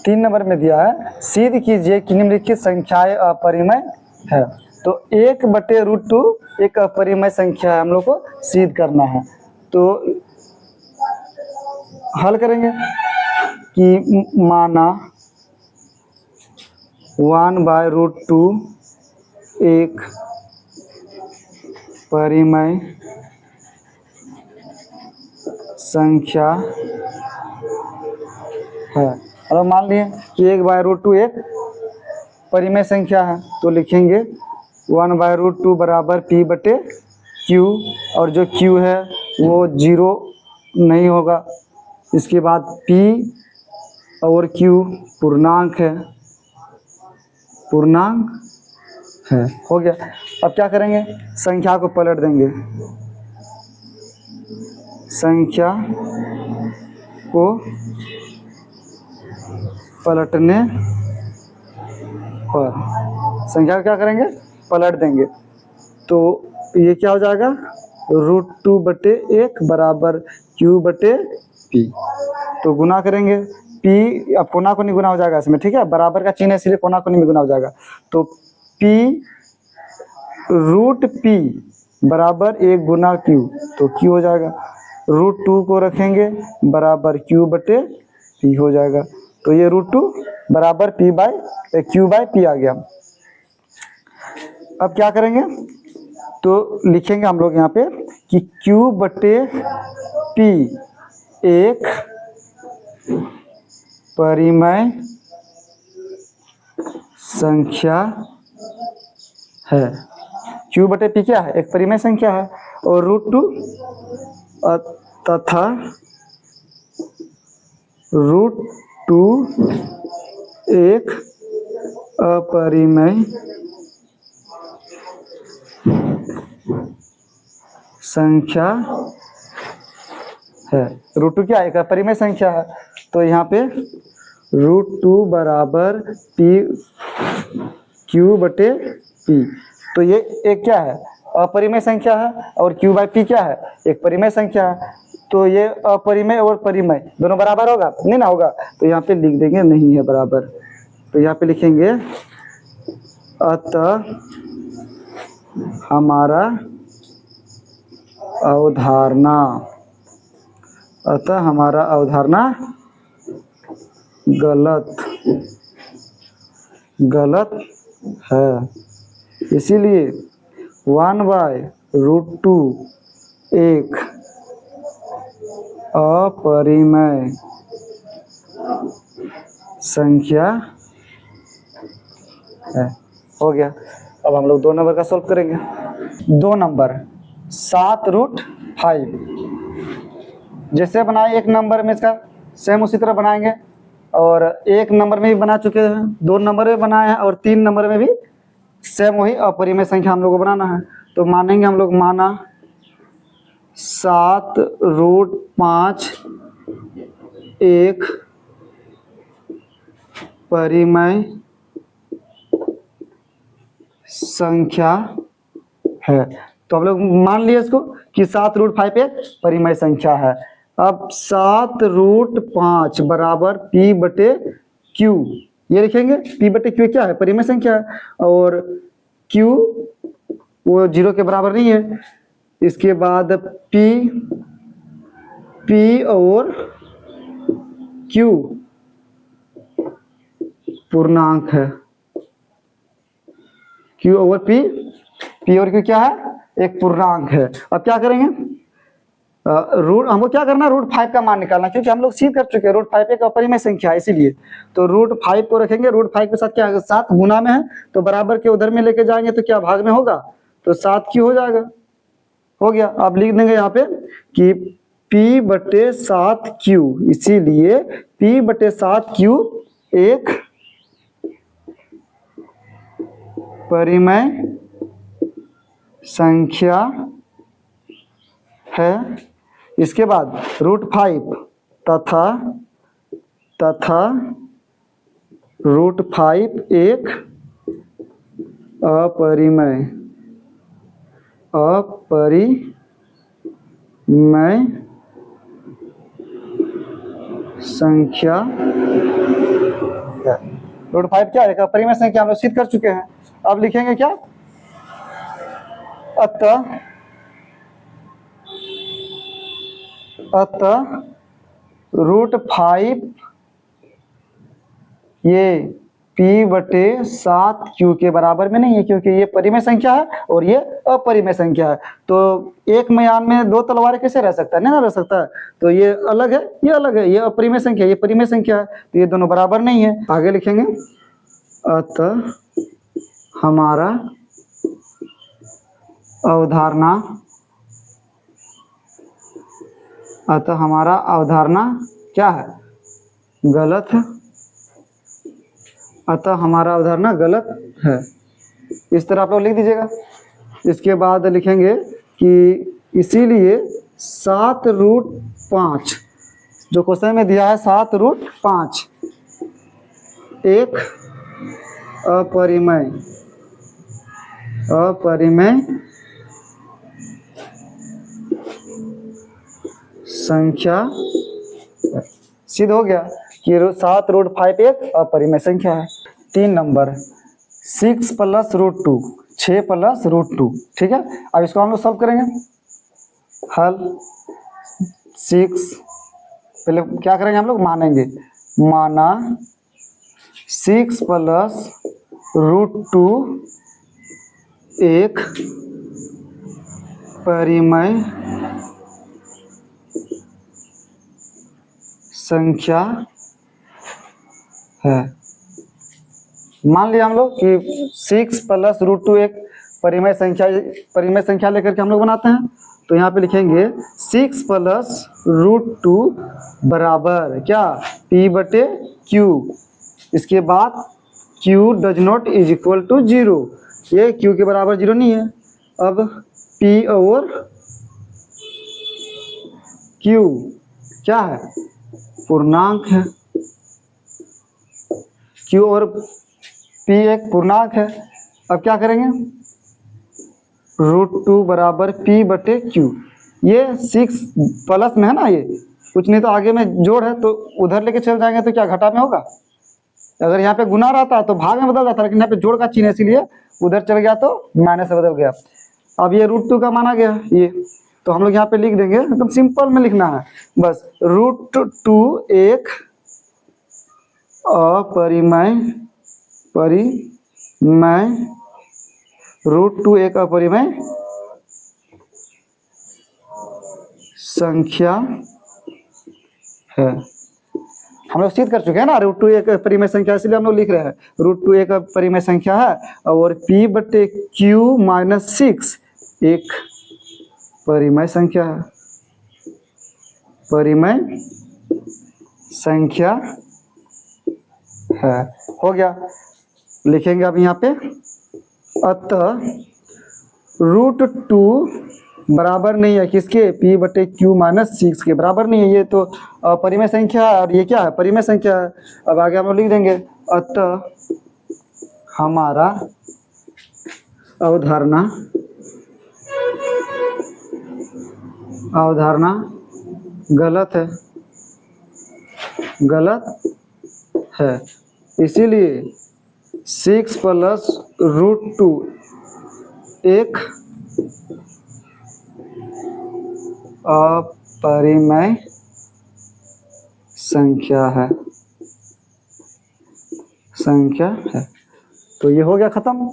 3 number में दिया है, सिद्ध कीजिए कि निम्नलिखित संख्याएं अपरिमेय है। तो 1/√2 एक अपरिमेय संख्या है, हम लोग को सिद्ध करना है। तो हल करेंगे कि माना 1/√2 एक परिमेय संख्या है। और मान लिए कि 1/√2 एक परिमेय संख्या है, तो लिखेंगे 1/√2 बराबर P/Q, और जो Q है वो 0 नहीं होगा। इसके बाद P और Q पूर्णांक है, पूर्णांक है। हो गया। अब क्या करेंगे, संख्या को पलट देंगे। संख्या को पलटने पर संख्या को क्या करेंगे, पलट देंगे। तो ये क्या हो जाएगा, √2/1 बराबर Q/P। तो गुना करेंगे, P अब कोना कोनी गुना हो जाएगा इसमें, ठीक है, बराबर का चिन्ह है इसलिए कोना कोनी में गुना हो जाएगा। तो P√P बराबर 1 गुना Q, तो Q हो जाएगा। √2 को रखेंगे बराबर Q/P हो जाएगा। तो ये √2 बराबर Q/P आ गया। अब क्या करेंगे, तो लिखेंगे हम लोग यहाँ पे कि Q/P एक परिमेय संख्या है। Q/P क्या है, एक परिमेय संख्या है। और √2 तथा √2 एक अपरिमेय संख्या है। √2 क्या है, एक अपरिमेय संख्या है। तो यहाँ पे √2 बराबर Q/P। तो ये एक क्या है, अपरिमेय संख्या है, और Q/P क्या है, एक परिमेय संख्या है। तो ये अपरिमेय और परिमेय दोनों बराबर होगा, नहीं ना होगा, तो यहाँ पे लिख देंगे नहीं है बराबर। तो यहाँ पे लिखेंगे अतः हमारा अवधारणा गलत है। इसीलिए 1/√2 एक अपरिमेय संख्या है। हो गया। अब हम लोग 2 नंबर का सॉल्व करेंगे। 2 नंबर 7√5 जैसे बनाए 1 नंबर में, इसका सेम उसी तरह बनाएंगे। और 1 नंबर में भी बना चुके हैं, 2 नंबर में बनाए हैं, और 3 नंबर में भी सेम वही अपरिमेय संख्या हम लोग को बनाना है। तो मानेंगे हम लोग, माना 7√5 एक परिमेय संख्या है। तो हम लोग मान लिए इसको कि 7√5 एक परिमेय संख्या है। अब 7√5 बराबर P/Q, ये लिखेंगे। P/Q क्या है, परिमेय संख्या है, और Q वो 0 के बराबर नहीं है। इसके बाद P और Q पूर्णांक है। Q और P और Q क्या है, एक पूर्णांक है। अब क्या करेंगे, रूट हमको क्या करना है, √5 का मान निकालना, क्योंकि हम लोग सिद्ध कर चुके हैं √5 एक अपरिमेय संख्या है, इसीलिए। तो √5 को रखेंगे, √5 के साथ क्या है, 7 गुना में है, तो बराबर के उधर में लेके जाएंगे तो क्या भाग में होगा, तो 7Q हो जाएगा। हो गया। अब लिख देंगे यहाँ पे कि P/7Q, इसीलिए P/7Q एक परिमेय संख्या है। इसके बाद √5 तथा √5 एक अपरिमेय संख्या है। रूट 5 क्या है? एक अपरिमेय संख्या, हम लोग सिद्ध कर चुके हैं। अब लिखेंगे क्या? अतः रूट 5 ये P/7Q के बराबर में नहीं है, क्योंकि ये परिमेय संख्या है और ये अपरिमेय संख्या है। तो एक म्यान में दो तलवारें कैसे रह सकता है? नहीं ना रह सकता है। तो ये अलग है, ये अलग है, ये अपरिमेय संख्या, ये परिमेय संख्या है, तो ये दोनों बराबर नहीं है। आगे लिखेंगे अतः हमारा अवधारणा क्या है? गलत है। अतः हमारा अवधारणा गलत है। इस तरह आप लोग लिख दीजिएगा। इसके बाद लिखेंगे कि इसीलिए 7√5 जो क्वेश्चन में दिया है, 7√5 एक अपरिमेय संख्या। सिद्ध हो गया कि 7√5 एक अपरिमेय संख्या है। 3 नंबर 6 + √2, 6 + √2, ठीक है। अब इसको हम लोग सॉल्व करेंगे। हल 6, पहले क्या करेंगे हम लोग? मानेंगे, माना 6 + √2 एक परिमेय संख्या है। मान लिया हम लोग कि 6 + √2 एक परिमेय संख्या लेकर के हम लोग बनाते हैं। तो यहाँ पे लिखेंगे 6 + √2 बराबर क्या? P/Q। इसके बाद Q does not is equal to 0, ये Q के बराबर 0 नहीं है। अब P और Q क्या है? पूर्णांक है। Q और P एक पूर्णांक है। अब क्या करेंगे? √2 बराबर P/Q। ये 6 प्लस में है ना, ये कुछ नहीं तो आगे में जोड़ है, तो उधर लेके चल जाएंगे तो क्या घटा में होगा? अगर यहाँ पे गुना रहता तो भाग में बदल जाता, लेकिन यहाँ पे जोड़ का चिन्ह है, इसीलिए उधर चल गया तो माइनस से बदल गया। अब ये √2 का माना गया ये, तो हम लोग यहाँ पे लिख देंगे, एकदम सिंपल में लिखना है बस। √2 एक अपरिमेय √2 एक अपरिमेय संख्या है। हम लोग सिद्ध कर चुके हैं ना, √2 एक परिमेय संख्या, इसलिए हम लोग लिख रहे हैं √2 एक परिमेय संख्या है और P/Q - 6 एक परिमेय संख्या है। परिमेय संख्या है। हो गया। लिखेंगे अब यहाँ पे अतः √2 बराबर नहीं है किसके? P/Q - 6 के बराबर नहीं है। ये तो परिमेय संख्या है और ये क्या है? परिमेय संख्या है। अब आगे हम लोग लिख देंगे अतः हमारा अवधारणा गलत है। इसीलिए 6 + √2 एक अपरिमेय संख्या है। तो ये हो गया खत्म।